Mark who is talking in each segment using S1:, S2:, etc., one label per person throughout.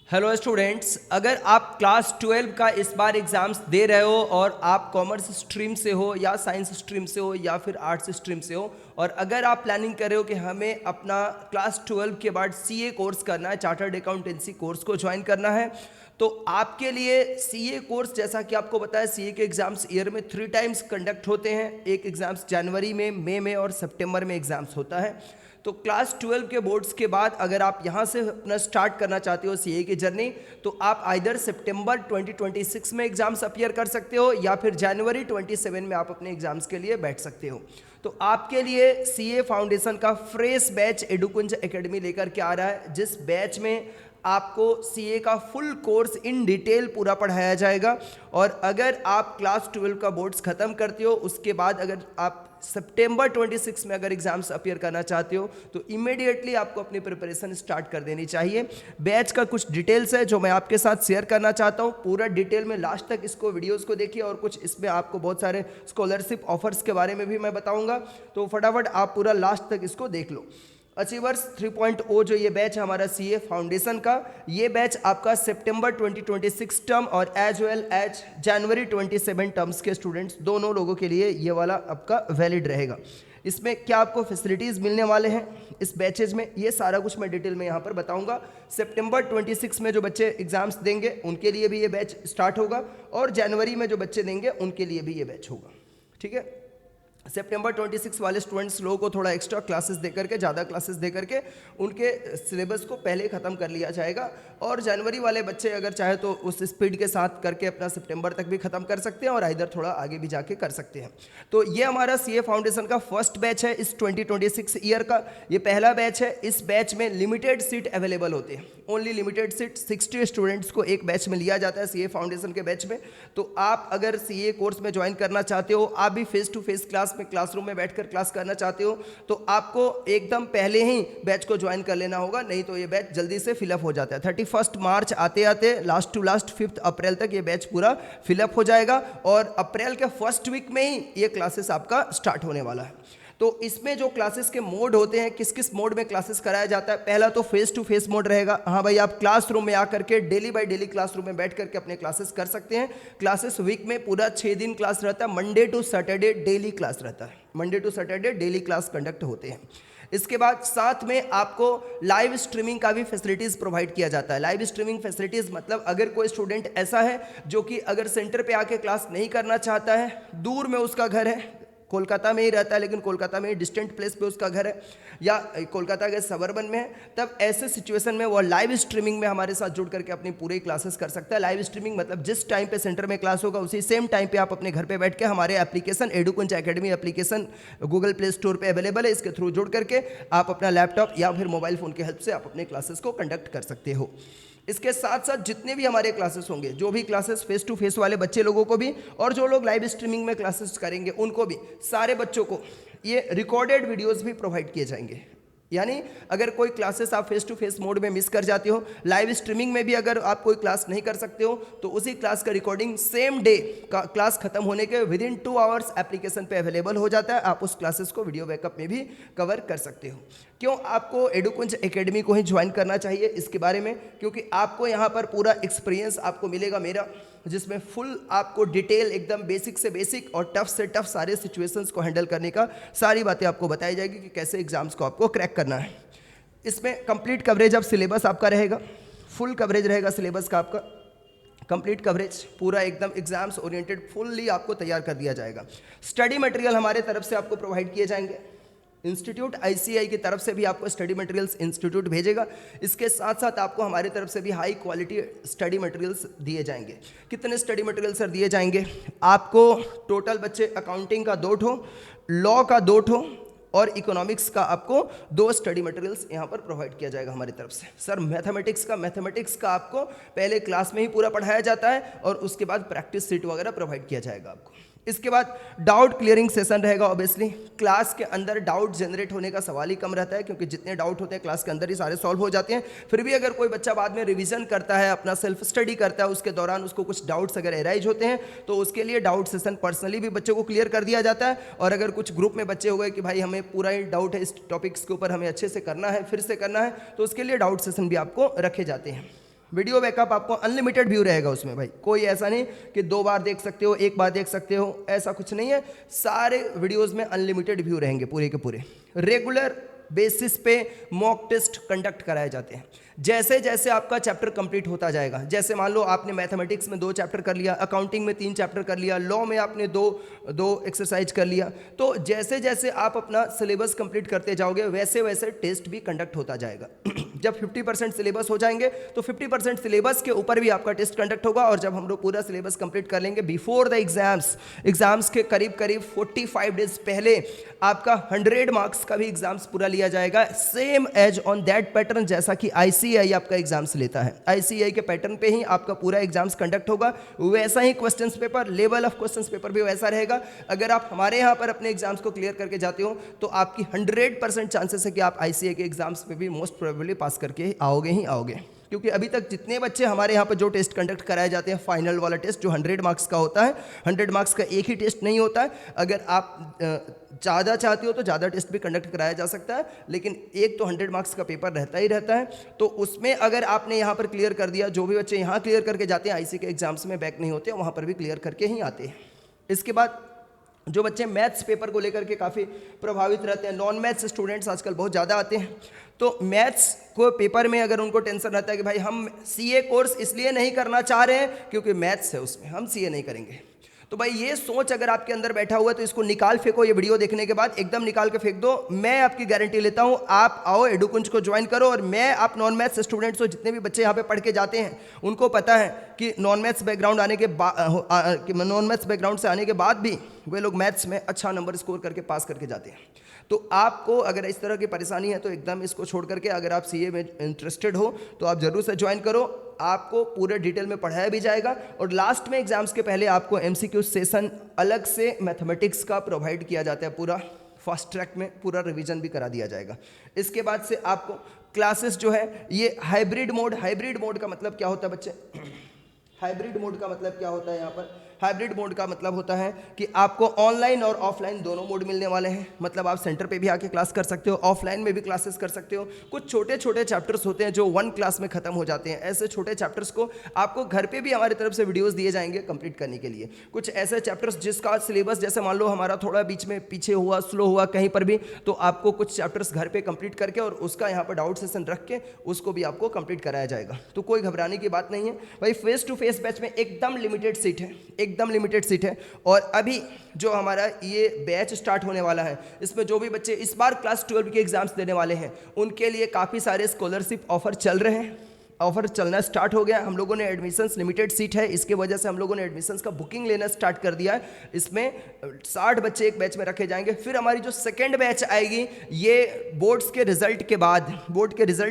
S1: Hello students, अगर आप class 12 का इस बार एग्ज़ाम्स दे रहे हो और आप कॉमर्स स्ट्रीम से हो या साइंस स्ट्रीम से हो या फिर आर्ट्स स्ट्रीम से हो, और अगर आप प्लानिंग कर रहे हो कि हमें अपना क्लास 12 के बाद सीए कोर्स करना है, चार्टर्ड अकाउंटेंसी कोर्स को ज्वाइन करना है, तो आपके लिए सीए कोर्स, जैसा कि आपको बताया, सीए के एग्ज़ाम्स ईयर में 3 टाइम्स कंडक्ट होते हैं। एक एग्ज़ाम्स जनवरी में, मई में और सितंबर में एग्ज़ाम्स होता है। तो क्लास 12 के बोर्ड्स के बाद अगर आप यहाँ से अपना स्टार्ट करना चाहते हो सीए की जर्नी, तो आप आइदर सितंबर 2026 में एग्जाम्स अपीयर कर सकते हो या फिर जनवरी 27 में आप अपने एग्जाम्स के लिए बैठ सकते हो। तो आपके लिए सीए फाउंडेशन का फ्रेश बैच एडुकुंज एकेडमी लेकर के आ रहा है, जिस बैच में आपको सीए का फुल कोर्स इन डिटेल पूरा पढ़ाया जाएगा। और अगर आप क्लास 12 का बोर्ड्स ख़त्म करते हो, उसके बाद अगर आप सितंबर 26 में अगर एग्जाम्स अपीयर करना चाहते हो, तो इमीडिएटली आपको अपनी प्रिपरेशन स्टार्ट कर देनी चाहिए। बैच का कुछ डिटेल्स है जो मैं आपके साथ शेयर करना चाहता हूँ। पूरा डिटेल में लास्ट तक इसको वीडियोस को देखिए, और कुछ इसमें आपको बहुत सारे स्कॉलरशिप ऑफर्स के बारे में भी मैं बताऊँगा, तो फटाफट आप पूरा लास्ट तक इसको देख लो। अचीवर्स 3.0 जो ये बैच है हमारा सीए फाउंडेशन का, ये बैच आपका सितंबर 2026 टर्म और एज वेल एज जनवरी 27 टर्म्स के स्टूडेंट्स दोनों लोगों के लिए ये वाला आपका वैलिड रहेगा। इसमें क्या आपको फैसिलिटीज़ मिलने वाले हैं इस बैचेज में, ये सारा कुछ मैं डिटेल में यहाँ पर बताऊँगा। सितंबर 26 में जो बच्चे एग्जाम्स देंगे उनके लिए भी ये बैच स्टार्ट होगा, और जनवरी में जो बच्चे देंगे उनके लिए भी ये बैच होगा। ठीक है, सितंबर 26 वाले स्टूडेंट्स लोगों को थोड़ा एक्स्ट्रा क्लासेस दे करके, ज़्यादा क्लासेस दे करके उनके सिलेबस को पहले ख़त्म कर लिया जाएगा, और जनवरी वाले बच्चे अगर चाहे तो उस स्पीड के साथ करके अपना सितंबर तक भी ख़त्म कर सकते हैं, और इधर थोड़ा आगे भी जाके कर सकते हैं। तो ये हमारा सीए फाउंडेशन का फर्स्ट बैच है इस 2026 ईयर का, ये पहला बैच है। इस बैच में लिमिटेड सीट अवेलेबल होते हैं, ओनली लिमिटेड सीट, 60 स्टूडेंट्स को एक बैच में लिया जाता है सीए फाउंडेशन के बैच में। तो आप अगर सीए कोर्स में ज्वाइन करना चाहते हो, आप भी फेस टू फेस क्लास में क्लासरूम में बैठकर क्लास करना चाहते हो, तो आपको एकदम पहले ही बैच को ज्वाइन कर लेना होगा, नहीं तो ये बैच जल्दी से फिलअप हो जाता है। 31 मार्च आते आते लास्ट टू लास्ट 5 अप्रैल तक ये बैच पूरा फिलअप हो जाएगा, और अप्रैल के फर्स्ट वीक में ही ये क्लासेस आपका स्टार्ट होने वाला है। तो इसमें जो क्लासेस के मोड होते हैं, किस किस मोड में क्लासेस कराया जाता है, पहला तो फेस टू फेस मोड रहेगा। हाँ भाई, आप क्लासरूम में आकर के डेली बाय डेली क्लासरूम में बैठ करके अपने क्लासेस कर सकते हैं। क्लासेस वीक में पूरा 6 दिन क्लास रहता है, Monday to Saturday daily class रहता है, Monday to Saturday daily class conduct होते हैं। इसके बाद साथ में आपको लाइव स्ट्रीमिंग का भी फैसिलिटीज़ प्रोवाइड किया जाता है। लाइव स्ट्रीमिंग फैसिलिटीज़ मतलब अगर कोई स्टूडेंट ऐसा है जो कि अगर सेंटर पे आके क्लास नहीं करना चाहता है, दूर में उसका घर है, कोलकाता में ही रहता है लेकिन कोलकाता में ही डिस्टेंट प्लेस पे उसका घर है, या कोलकाता के सबर्बन में है, तब ऐसे सिचुएशन में वो लाइव स्ट्रीमिंग में हमारे साथ जुड़ करके अपनी पूरी क्लासेस कर सकता है। लाइव स्ट्रीमिंग मतलब जिस टाइम पे सेंटर में क्लास होगा उसी सेम टाइम पे आप अपने घर पे बैठ के, हमारे application Edukunj academy application Google play store पे अवेलेबल है, इसके थ्रू जुड़ करके आप अपना लैपटॉप या फिर मोबाइल फ़ोन की हेल्प से आप अपने क्लासेस को कंडक्ट कर सकते हो। इसके साथ साथ जितने भी हमारे क्लासेस होंगे, जो भी क्लासेस फेस टू फेस वाले बच्चे लोगों को भी, और जो लोग लाइव स्ट्रीमिंग में क्लासेस करेंगे उनको भी, सारे बच्चों को ये रिकॉर्डेड वीडियोस भी प्रोवाइड किए जाएंगे। यानी अगर कोई क्लासेस आप फेस टू फेस मोड में मिस कर जाते हो, लाइव स्ट्रीमिंग में भी अगर आप कोई क्लास नहीं कर सकते हो, तो उसी क्लास का रिकॉर्डिंग सेम डे का क्लास खत्म होने के विदिन 2 आवर्स एप्लीकेशन पे अवेलेबल हो जाता है। आप उस क्लासेस को वीडियो बैकअप में भी कवर कर सकते हो। क्यों आपको एडुकुंज एकेडमी को ही ज्वाइन करना चाहिए इसके बारे में, क्योंकि आपको यहाँ पर पूरा एक्सपीरियंस आपको मिलेगा मेरा, जिसमें फुल आपको डिटेल एकदम बेसिक से बेसिक और टफ से टफ सारे सिचुएशंस को हैंडल करने का सारी बातें आपको बताई जाएगी कि कैसे एग्जाम्स को आपको क्रैक करना है। इसमें कंप्लीट कवरेज ऑफ सिलेबस आपका रहेगा, फुल कवरेज रहेगा सिलेबस का आपका, कंप्लीट कवरेज पूरा एकदम एग्जाम्स ओरिएंटेड फुल्ली आपको तैयार कर दिया जाएगा। स्टडी मटेरियल हमारे तरफ से आपको प्रोवाइड किए जाएंगे, इंस्टीट्यूट आईसीआई की तरफ से भी आपको स्टडी मटेरियल्स इंस्टीट्यूट भेजेगा। इसके साथ साथ आपको हमारे तरफ से भी हाई क्वालिटी स्टडी मटेरियल्स दिए जाएंगे। कितने स्टडी मटेरियल सर दिए जाएंगे आपको? टोटल बच्चे अकाउंटिंग का 2 ठो, लॉ का 2 ठो और इकोनॉमिक्स का आपको 2 स्टडी मटेरियल्स यहाँ पर प्रोवाइड किया जाएगा हमारी तरफ से। सर मैथमेटिक्स का आपको पहले क्लास में ही पूरा पढ़ाया जाता है, और उसके बाद प्रैक्टिस सीट वगैरह प्रोवाइड किया जाएगा आपको। इसके बाद डाउट क्लियरिंग सेशन रहेगा। ऑब्वियसली क्लास के अंदर डाउट जनरेट होने का सवाल ही कम रहता है, क्योंकि जितने डाउट होते हैं क्लास के अंदर ही सारे सॉल्व हो जाते हैं। फिर भी अगर कोई बच्चा बाद में रिवीजन करता है, अपना सेल्फ स्टडी करता है, उसके दौरान उसको कुछ डाउट्स अगर एराइज होते हैं, तो उसके लिए डाउट सेशन पर्सनली भी बच्चों को क्लियर कर दिया जाता है। और अगर कुछ ग्रुप में बच्चे हो गए कि भाई हमें पूरा ही डाउट है इस टॉपिक्स के ऊपर, हमें अच्छे से करना है, फिर से करना है, तो उसके लिए डाउट सेशन भी आपको रखे जाते हैं। वीडियो बैकअप आपको अनलिमिटेड व्यू रहेगा उसमें भाई, कोई ऐसा नहीं कि 2 बार देख सकते हो, 1 बार देख सकते हो, ऐसा कुछ नहीं है। सारे वीडियोस में अनलिमिटेड व्यू रहेंगे पूरे के पूरे। रेगुलर बेसिस पे मॉक टेस्ट कंडक्ट कराए जाते हैं। जैसे जैसे आपका चैप्टर कंप्लीट होता जाएगा, जैसे मान लो आपने मैथमेटिक्स में 2 चैप्टर कर लिया, अकाउंटिंग में 3 चैप्टर कर लिया, लॉ में आपने दो एक्सरसाइज कर लिया, तो जैसे जैसे आप अपना सिलेबस कंप्लीट करते जाओगे वैसे वैसे टेस्ट भी कंडक्ट होता जाएगा। जब 50% सिलेबस हो जाएंगे तो 50% सिलेबस के ऊपर भी आपका टेस्ट कंडक्ट होगा, और जब हम लोग पूरा सिलेबस कंप्लीट कर लेंगे बिफोर द एग्जाम्स के करीब करीब 45 डेज पहले आपका 100 मार्क्स का भी एग्जाम्स पूरा लिया जाएगा, same as on that pattern जैसा कि आईसीएआई आपका एग्जाम्स लेता है। आईसीएआई के पैटर्न पे ही आपका पूरा एग्जाम्स कंडक्ट होगा, वैसा ही questions paper, level of questions paper भी वैसा रहेगा। अगर आप हमारे यहाँ पर अपने एग्जाम्स को क्लियर करके जाते हो तो आपकी 100% चांसेस है कि आप आईसीएआई के एग्जाम्स में भी मोस्ट प्रोबेबली पास करके आओगे ही आओगे। क्योंकि अभी तक जितने बच्चे हमारे यहाँ पर जो टेस्ट कंडक्ट कराए जाते हैं, फाइनल वाला टेस्ट जो 100 मार्क्स का होता है, 100 मार्क्स का एक ही टेस्ट नहीं होता है। अगर आप ज़्यादा चाहते हो तो ज़्यादा टेस्ट भी कंडक्ट कराया जा सकता है, लेकिन एक तो 100 मार्क्स का पेपर रहता ही रहता है। तो उसमें अगर आपने यहाँ पर क्लियर कर दिया, जो भी बच्चे यहाँ क्लियर करके जाते हैं आईसी के एग्जाम्स में बैक नहीं होते, वहाँ पर भी क्लियर करके ही आते हैं। इसके बाद जो बच्चे मैथ्स पेपर को लेकर के काफ़ी प्रभावित रहते हैं, नॉन मैथ्स स्टूडेंट्स आजकल बहुत ज़्यादा आते हैं, तो मैथ्स को पेपर में अगर उनको टेंशन रहता है कि भाई हम सीए कोर्स इसलिए नहीं करना चाह रहे हैं क्योंकि मैथ्स है उसमें, हम सीए नहीं करेंगे, तो भाई ये सोच अगर आपके अंदर बैठा हुआ है तो इसको निकाल फेंको। ये वीडियो देखने के बाद एकदम निकाल के फेंक दो। मैं आपकी गारंटी लेता हूं, आप आओ एडुकुंज को ज्वाइन करो, और मैं आप नॉन मैथ्स स्टूडेंट्स हो, जितने भी बच्चे यहाँ पे पढ़ के जाते हैं उनको पता है कि नॉन मैथ्स बैकग्राउंड से आने के बाद भी वे लोग मैथ्स में अच्छा नंबर स्कोर करके पास करके जाते हैं। तो आपको अगर इस तरह की परेशानी है तो एकदम इसको छोड़ करके अगर आप सीए में इंटरेस्टेड हो तो आप जरूर से ज्वाइन करो। आपको पूरे डिटेल में पढ़ाया भी जाएगा, और लास्ट में एग्जाम्स के पहले आपको एमसीक्यू सेशन अलग से मैथमेटिक्स का प्रोवाइड किया जाता है, पूरा फास्ट ट्रैक में पूरा रिवीजन भी करा दिया जाएगा। इसके बाद से आपको क्लासेस जो है ये हाइब्रिड मोड का मतलब क्या होता है बच्चे? हाइब्रिड मोड का मतलब क्या होता है? यहाँ पर हाइब्रिड मोड का मतलब होता है कि आपको ऑनलाइन और ऑफलाइन दोनों मोड मिलने वाले हैं। मतलब आप सेंटर पे भी आके क्लास कर सकते हो, ऑफलाइन में भी क्लासेस कर सकते हो। कुछ छोटे छोटे चैप्टर्स होते हैं जो 1 क्लास में खत्म हो जाते हैं, ऐसे छोटे चैप्टर्स को आपको घर पे भी हमारी तरफ से वीडियोस दिए जाएंगे कंप्लीट करने के लिए। कुछ ऐसे चैप्टर्स जिसका सिलेबस जैसे मान लो हमारा थोड़ा बीच में पीछे हुआ, स्लो हुआ कहीं पर भी, तो आपको कुछ चैप्टर्स घर पे कंप्लीट करके और उसका यहाँ पर डाउट सेशन रख के उसको भी आपको कंप्लीट कराया जाएगा। तो कोई घबराने की बात नहीं है भाई। फेस टू फेस बैच में एकदम लिमिटेड सीट है, एकदम लिमिटेड सीट है। और अभी जो हमारा ये बैच स्टार्ट होने वाला है, इसमें जो भी बच्चे इस बार क्लास 12 के एग्जाम्स देने वाले हैं उनके लिए काफ़ी सारे स्कॉलरशिप ऑफर चल रहे हैं। ऑफर चलना स्टार्ट हो गया। हम लोगों ने एडमिशन्स, लिमिटेड सीट है, इसके वजह से हम लोगों ने एडमिशन्स का बुकिंग लेना स्टार्ट कर दिया है। इसमें 60 बच्चे एक बैच में रखे जाएंगे। फिर हमारी जो सेकेंड बैच आएगी ये बोर्ड के रिजल्ट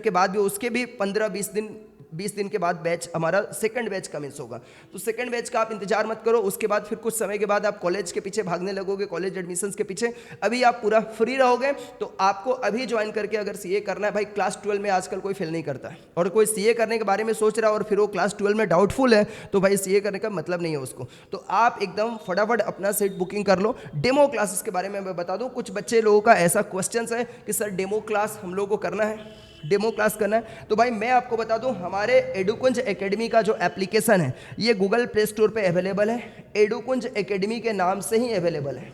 S1: के बाद भी उसके भी 15-20 दिन के बाद बैच हमारा सेकंड बैच कमेंस होगा। तो सेकंड बैच का आप इंतजार मत करो। उसके बाद फिर कुछ समय के बाद आप कॉलेज के पीछे भागने लगोगे, कॉलेज एडमिशन्स के पीछे। अभी आप पूरा फ्री रहोगे, तो आपको अभी ज्वाइन करके अगर सीए करना है, भाई क्लास 12 में आजकल कोई फेल नहीं करता है, और कोई सीए करने के बारे में सोच रहा है और फिर वो क्लास 12 में डाउटफुल है, तो भाई सीए करने का मतलब नहीं है उसको। तो आप एकदम फटाफट अपना सीट बुकिंग कर लो। डेमो क्लासेस के बारे में मैं बता दूं, कुछ बच्चे लोगों का ऐसा क्वेश्चन है कि सर डेमो क्लास हम लोगों को करना है, डेमो क्लास करना है। तो भाई मैं आपको बता दूं, हमारे एडुकुंज एकेडमी का जो एप्लीकेशन है ये गूगल प्ले स्टोर पे अवेलेबल है। एडुकुंज एकेडमी के नाम से ही अवेलेबल है,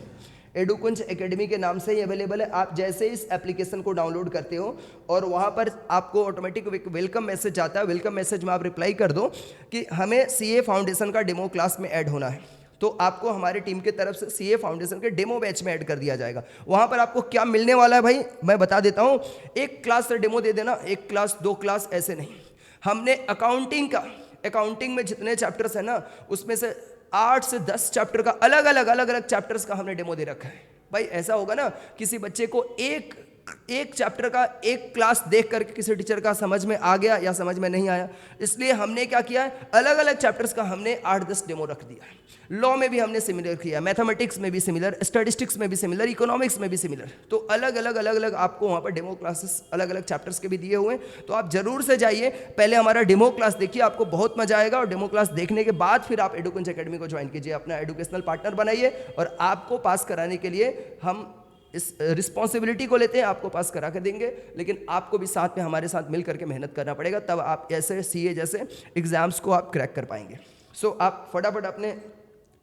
S1: एडुकुंज एकेडमी के नाम से ही अवेलेबल है। आप जैसे इस एप्लीकेशन को डाउनलोड करते हो और वहाँ पर आपको ऑटोमेटिक वेलकम मैसेज आता है। वेलकम मैसेज में आप रिप्लाई कर दो कि हमें सीए फाउंडेशन का डेमो क्लास में ऐड होना है, तो आपको हमारे टीम की तरफ से सीए फाउंडेशन के डेमो बैच में ऐड कर दिया जाएगा। वहाँ पर आपको क्या मिलने वाला है भाई मैं बता देता हूँ। एक क्लास से डेमो दे देना, एक क्लास 2 क्लास ऐसे नहीं। हमने अकाउंटिंग में जितने चैप्टर्स है ना, उसमें से 8 से 10 चैप्टर का अलग अलग चैप्टर्स का हमने डेमो दे रखा है। भाई ऐसा होगा ना, किसी बच्चे को एक चैप्टर का एक क्लास देख करके किसी टीचर का समझ में आ गया या समझ में नहीं आया, इसलिए हमने क्या किया है, अलग अलग चैप्टर्स का हमने 8-10 डेमो रख दिया है। लॉ में भी हमने सिमिलर किया, मैथमेटिक्स में भी सिमिलर, स्टैटिस्टिक्स में भी सिमिलर, इकोनॉमिक्स में भी सिमिलर। तो अलग अलग आपको वहाँ पर डेमो क्लासेस अलग अलग चैप्टर्स के भी दिए हुए हैं। तो आप जरूर से जाइए, पहले हमारा डेमो क्लास देखिए, आपको बहुत मजा आएगा। और डेमो क्लास देखने के बाद फिर आप एडुकुंज एकेडमी को ज्वाइन कीजिए, अपना एजुकेशनल पार्टनर बनाइए, और आपको पास कराने के लिए हम इस रिस्पॉन्सिबिलिटी को लेते हैं, आपको पास करा के देंगे, लेकिन आपको भी साथ में हमारे साथ मिल करके मेहनत करना पड़ेगा, तब आप ऐसे सीए जैसे एग्ज़ाम्स को आप क्रैक कर पाएंगे। सो आप फटाफट अपने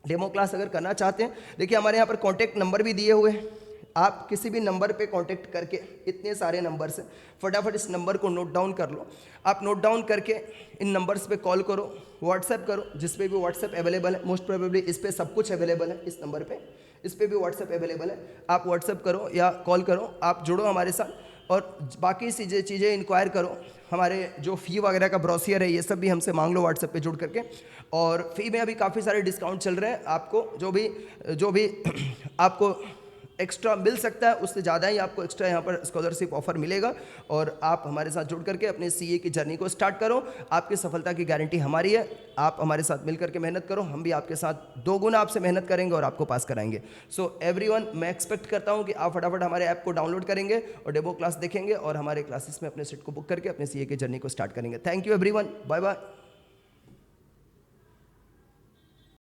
S1: डेमो क्लास अगर करना चाहते हैं, देखिए हमारे यहाँ पर कॉन्टैक्ट नंबर भी दिए हुए हैं, आप किसी भी नंबर पे कांटेक्ट करके, इतने सारे नंबर से फटाफट इस नंबर को नोट डाउन कर लो। आप नोट डाउन करके इन नंबर्स पे कॉल करो, व्हाट्सएप करो, जिस पे भी व्हाट्सएप अवेलेबल है, मोस्ट प्रोबेबली इस पे सब कुछ अवेलेबल है, इस नंबर पे, इस पे भी व्हाट्सएप अवेलेबल है, आप व्हाट्सएप करो या कॉल करो, आप जुड़ो हमारे साथ और बाकी चीज़ें इंक्वायर करो। हमारे जो फ़ी वगैरह का ब्रोशियर है ये सब भी हमसे मांग लो व्हाट्सएप पे जुड़ करके। और फ़ी में अभी काफ़ी सारे डिस्काउंट चल रहे हैं, आपको जो भी आपको एक्स्ट्रा मिल सकता है उससे ज़्यादा ही आपको एक्स्ट्रा यहाँ पर स्कॉलरशिप ऑफर मिलेगा। और आप हमारे साथ जुड़ करके अपने सीए की जर्नी को स्टार्ट करो, आपकी सफलता की गारंटी हमारी है। आप हमारे साथ मिल करके मेहनत करो, हम भी आपके साथ दो गुना आपसे मेहनत करेंगे और आपको पास कराएंगे। सो एवरीवन, मैं एक्सपेक्ट करता हूँ कि आप फटाफट हमारे ऐप को डाउनलोड करेंगे और डेमो क्लास देखेंगे और हमारे क्लासेस में अपने सीट को बुक करके अपने सीए की जर्नी को स्टार्ट करेंगे। Thank you everyone, bye bye.